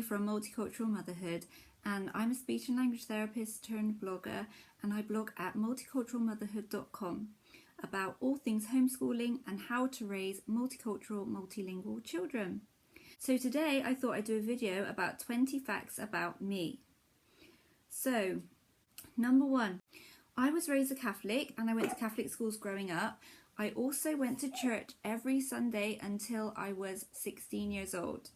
from Multicultural Motherhood, and I'm a speech and language therapist turned blogger, and I blog at multiculturalmotherhood.com about all things homeschooling and how to raise multicultural, multilingual children. So today I thought I'd do a video about 20 facts about me. So, number 1, I was raised a Catholic and I went to Catholic schools growing up. I also went to church every Sunday until I was 16 years old.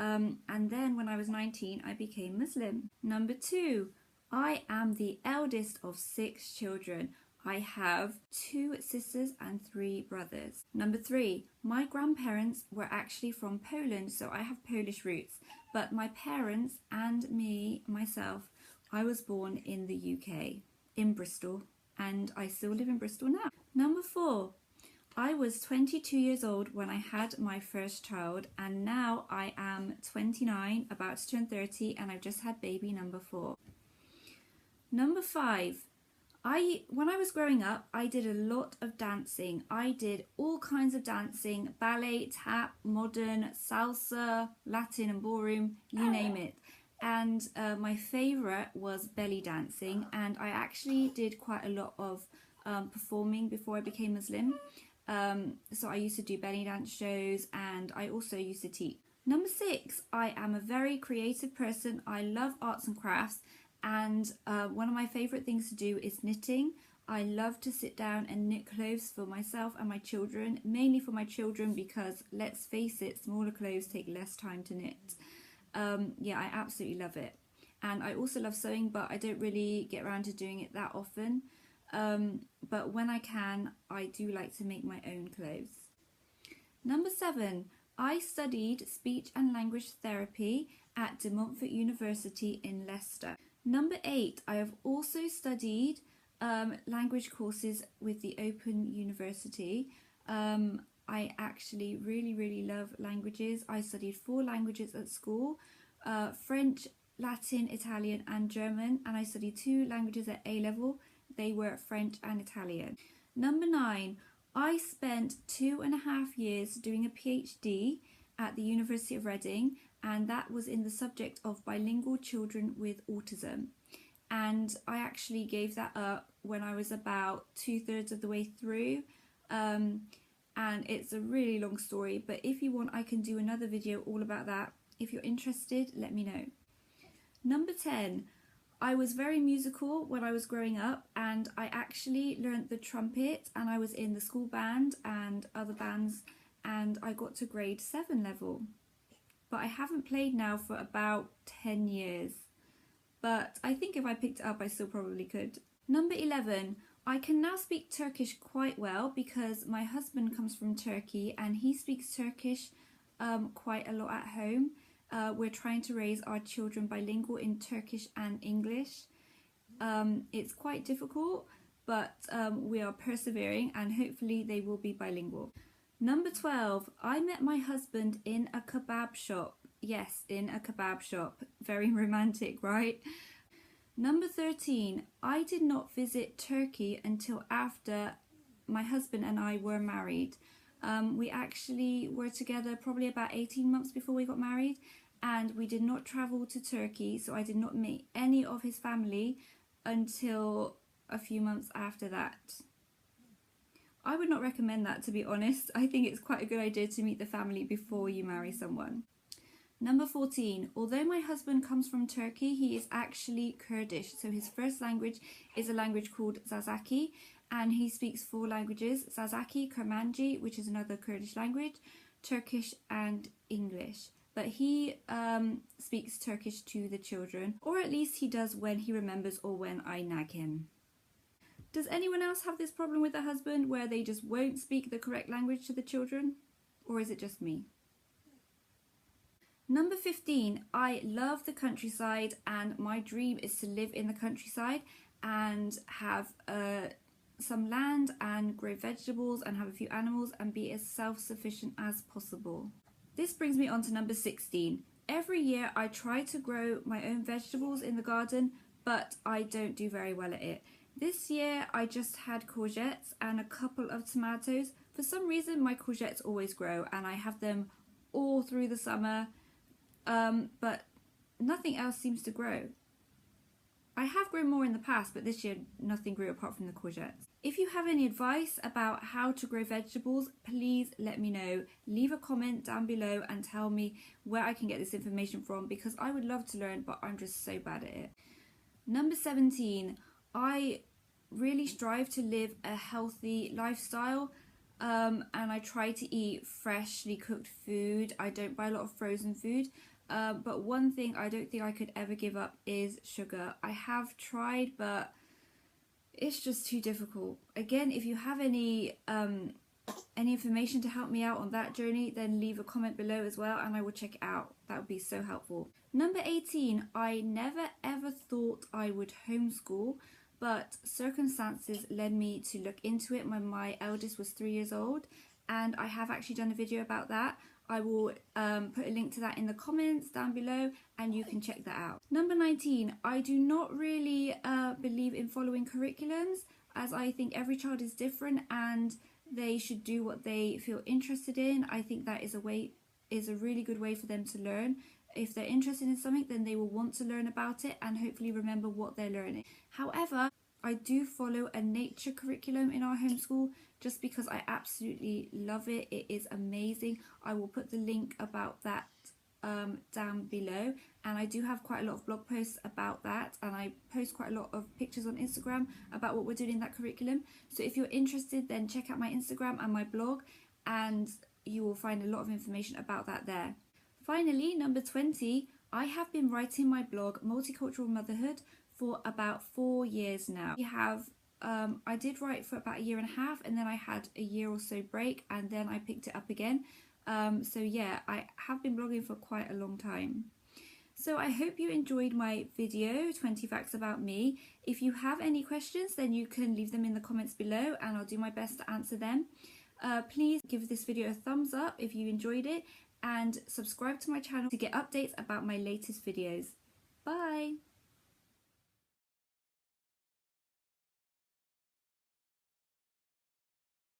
And then when I was 19, I became Muslim. Number 2, I am the eldest of 6 children. I have 2 sisters and 3 brothers. Number 3, my grandparents were actually from Poland, so I have Polish roots. But my parents and myself, I was born in the UK, in Bristol, and I still live in Bristol now. Number 4, I was 22 years old when I had my first child, and now I am 29, about to turn 30, and I've just had baby number 4. Number 5, when I was growing up, I did a lot of dancing. I did all kinds of dancing: ballet, tap, modern, salsa, Latin and ballroom, you name it. And my favourite was belly dancing, and I actually did quite a lot of performing before I became Muslim. So I used to do belly dance shows, and I also used to teach. Number 6, I am a very creative person. I love arts and crafts, and one of my favourite things to do is knitting. I love to sit down and knit clothes for myself and my children, mainly for my children because, let's face it, smaller clothes take less time to knit. Yeah, I absolutely love it. And I also love sewing, but I don't really get around to doing it that often. But when I can, I do like to make my own clothes. Number 7, I studied speech and language therapy at De Montfort University in Leicester. Number 8, I have also studied language courses with the Open University. I actually really love languages. I studied 4 languages at school: French, Latin, Italian and German, and I studied 2 languages at A level. They were French and Italian. Number 9, I spent 2.5 years doing a PhD at the University of Reading, and that was in the subject of bilingual children with autism. And I actually gave that up when I was about 2/3 of the way through. And it's a really long story, but if you want, I can do another video all about that. If you're interested, let me know. Number 10, I was very musical when I was growing up, and I actually learnt the trumpet, and I was in the school band and other bands, and I got to grade 7 level. But I haven't played now for about 10 years. But I think if I picked it up, I still probably could. Number 11, I can now speak Turkish quite well because my husband comes from Turkey and he speaks Turkish quite a lot at home. We're trying to raise our children bilingual in Turkish and English. It's quite difficult, but we are persevering and hopefully they will be bilingual. Number 12, I met my husband in a kebab shop. Yes, in a kebab shop. Very romantic, right? Number 13, I did not visit Turkey until after my husband and I were married. We actually were together probably about 18 months before we got married, and we did not travel to Turkey, so I did not meet any of his family until a few months after that. I would not recommend that, to be honest. I think it's quite a good idea to meet the family before you marry someone. Number 14, although my husband comes from Turkey, he is actually Kurdish. So his first language is a language called Zazaki, and he speaks 4 languages: Zazaki, Kurmanji, which is another Kurdish language, Turkish and English. But he speaks Turkish to the children, or at least he does when he remembers or when I nag him. Does anyone else have this problem with a husband where they just won't speak the correct language to the children? Or is it just me? Number 15, I love the countryside, and my dream is to live in the countryside and have some land and grow vegetables and have a few animals and be as self-sufficient as possible. This brings me on to number 16. Every year I try to grow my own vegetables in the garden, but I don't do very well at it. This year I just had courgettes and a couple of tomatoes. For some reason my courgettes always grow and I have them all through the summer. But nothing else seems to grow. I have grown more in the past, but this year nothing grew apart from the courgettes. If you have any advice about how to grow vegetables, please let me know. Leave a comment down below and tell me where I can get this information from, because I would love to learn, but I'm just so bad at it. Number 17, I really strive to live a healthy lifestyle, and I try to eat freshly cooked food. I don't buy a lot of frozen food. But one thing I don't think I could ever give up is sugar. I have tried, but it's just too difficult. Again, if you have any information to help me out on that journey, then leave a comment below as well and I will check it out. That would be so helpful. Number 18, I never ever thought I would homeschool, but circumstances led me to look into it. My eldest was 3 years old, and I have actually done a video about that. I will put a link to that in the comments down below and you can check that out. Number 19, I do not really believe in following curriculums, as I think every child is different and they should do what they feel interested in. I think that is a really good way for them to learn. If they're interested in something, then they will want to learn about it and hopefully remember what they're learning. However, I do follow a nature curriculum in our homeschool just because I absolutely love it. It is amazing. I will put the link about that down below, and I do have quite a lot of blog posts about that, and I post quite a lot of pictures on Instagram about what we're doing in that curriculum. So if you're interested, then check out my Instagram and my blog and you will find a lot of information about that there. Finally, number 20, I have been writing my blog Multicultural Motherhood for about 4 years now. I did write for about 1.5 years, and then I had a year or so break, and then I picked it up again. So yeah, I have been blogging for quite a long time. So I hope you enjoyed my video, 20 facts about me. If you have any questions, then you can leave them in the comments below and I'll do my best to answer them. Please give this video a thumbs up if you enjoyed it, and subscribe to my channel to get updates about my latest videos. Bye!